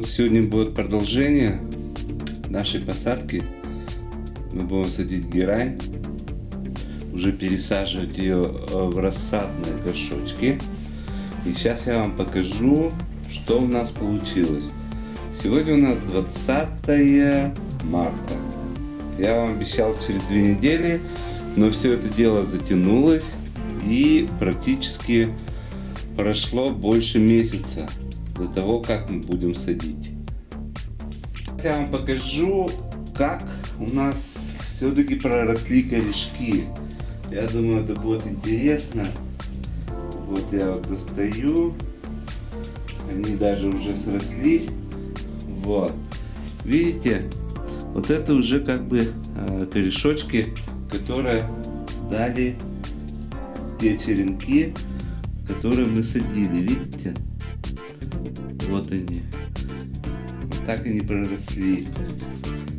Вот сегодня будет продолжение нашей посадки. Мы будем садить герань, уже пересаживать ее в рассадные горшочки. И сейчас я вам покажу, что у нас получилось. Сегодня у нас 20 марта. Я вам обещал через 2 недели, но все это дело затянулось и практически прошло больше месяца до того, как мы будем садить. Я вам покажу, как у нас все-таки проросли корешки. Я думаю, это будет интересно. Вот я вот достаю. Они даже уже срослись. Вот. Видите? Вот это уже как бы корешочки, которые дали те черенки, которые мы садили. Видите? Вот они. Вот так они проросли.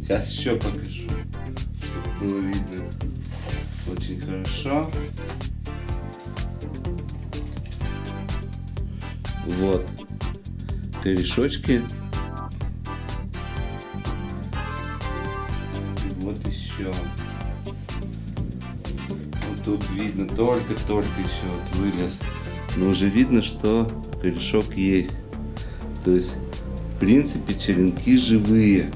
Сейчас еще покажу, чтобы было видно очень хорошо. Вот корешочки. Вот еще. Вот тут видно, только еще вот вылез. Но уже видно, что корешок есть. То есть, в принципе, черенки живые.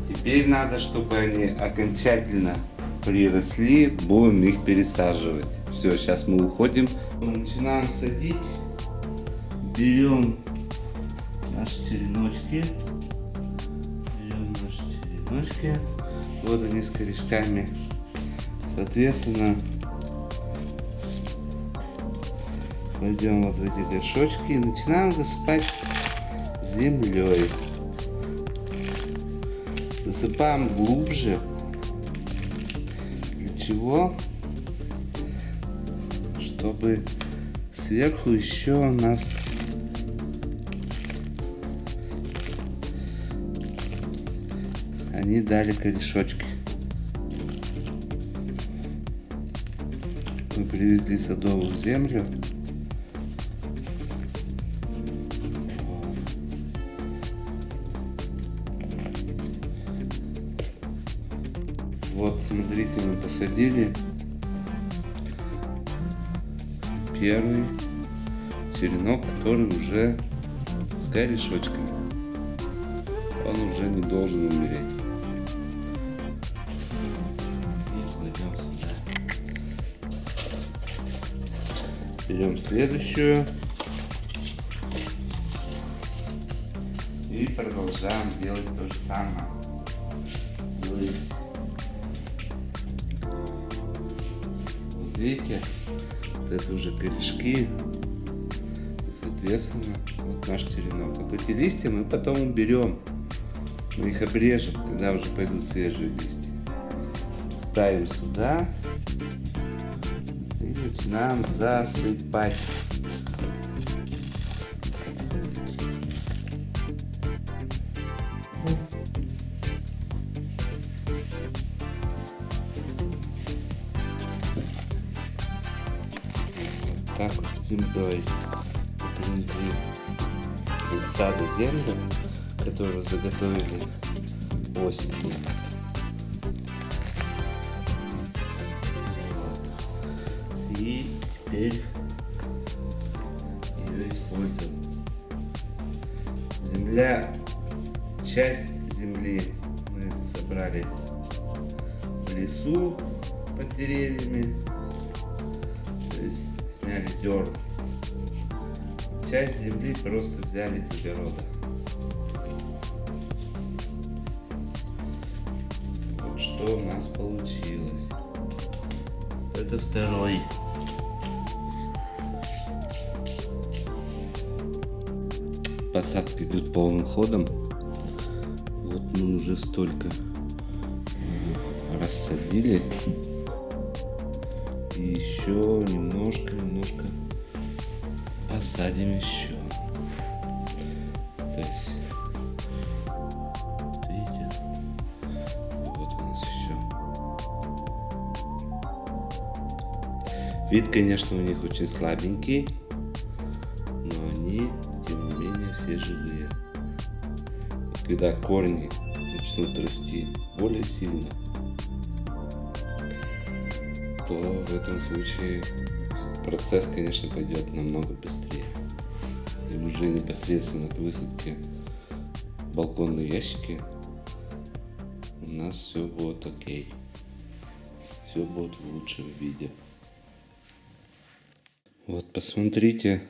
Теперь надо, чтобы они окончательно приросли, будем их пересаживать. Все, сейчас мы уходим. Начинаем садить. Берем наши череночки. Вот они с корешками. Соответственно, кладем вот в эти горшочки и начинаем засыпать землей. Засыпаем глубже. Для чего? Чтобы сверху еще у нас они дали корешочки. Мы привезли садовую землю. Вот, смотрите, мы посадили первый черенок, который уже с корешочками. Он уже не должен умереть. Берем следующую и продолжаем делать то же самое. Вот видите, вот это уже корешки, и, соответственно, вот наш черенок. Вот эти листья мы потом уберем, мы их обрежем, когда уже пойдут свежие листья. Ставим сюда. И начинаем засыпать. Вот так вот землей принесли из сада землю, которую заготовили осенью. И теперь ее используем. Земля, часть земли мы собрали в лесу под деревьями, то есть сняли дерн. Часть земли просто взяли из огорода. Вот что у нас получилось. Это второй. Посадка идет полным ходом. Вот мы уже столько рассадили. И еще немножко посадим еще. То есть, видите, вот у нас еще. Вид, конечно, у них очень слабенький, но они, тем не менее, все живые. когда корни начнут расти более сильно, то в этом случае процесс, конечно, пойдет намного быстрее. И уже непосредственно к высадке в балконные ящики у нас все будет окей. Все будет в лучшем виде. Вот посмотрите,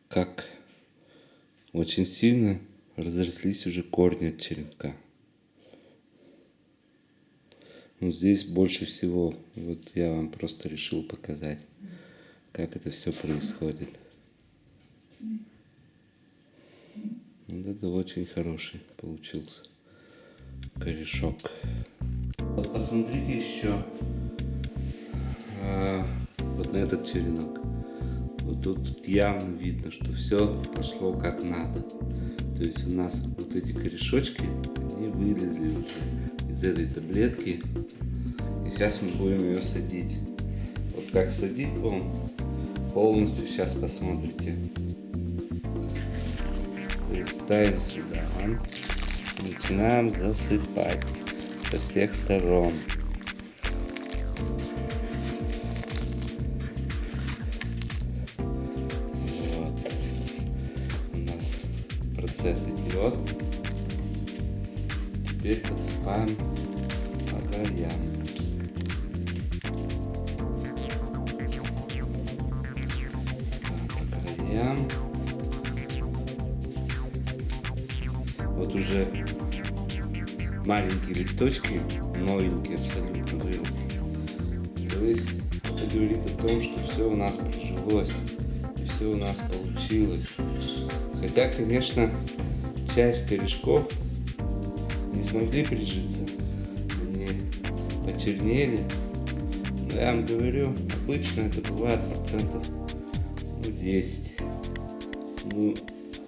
как очень сильно разрослись уже корни от черенка. Ну, здесь больше всего, вот я вам просто решил показать, как это все происходит. Вот это очень хороший получился корешок. Вот посмотрите еще вот на этот черенок. Вот тут явно видно, что все пошло как надо. То есть у нас вот эти корешочки, они вылезли уже из этой таблетки. И сейчас мы будем ее садить. Вот как садить он полностью сейчас посмотрите. То есть ставим сюда. Начинаем засыпать со всех сторон. Вот. У нас процесс идет. Теперь подсыпаем по краям. По краям. Вот уже маленькие листочки, новенькие абсолютно выросли. То есть это говорит о том, что все у нас прижилось, все у нас получилось. Хотя, конечно, часть корешков не смогли прижиться, они почернели. Но я вам говорю, обычно это бывает процентов 10. Ну,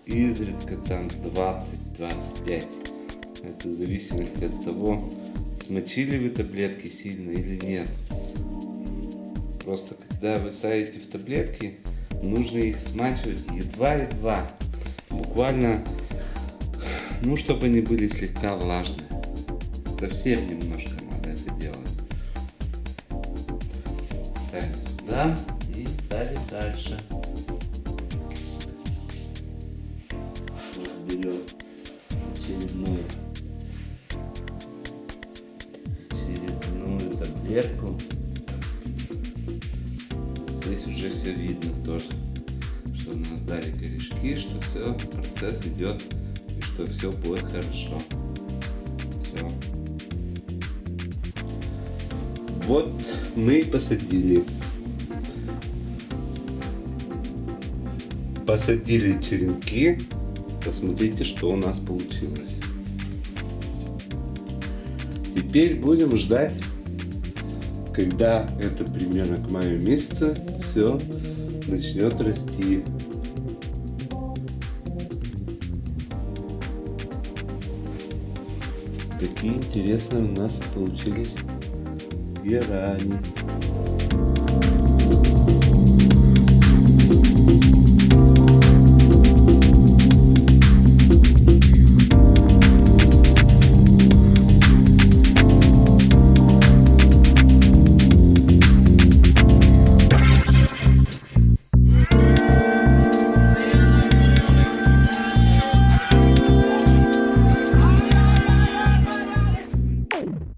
изредка там 20-25. Это в зависимости от того, смочили вы таблетки сильно или нет. Просто когда вы садите в таблетки, нужно их смачивать едва-едва. Буквально, ну, чтобы они были слегка влажные. Совсем немножко надо это делать. Ставим сюда и ставим дальше. Вот берем очередную таблетку. Здесь уже все видно тоже, что у нас дали корешки, что все, процесс идет и что все будет хорошо. Все. Вот мы и посадили. Посадили черенки. Посмотрите, что у нас получилось. Теперь будем ждать, когда это примерно к маю месяца все начнет расти. Такие интересные у нас получились герани.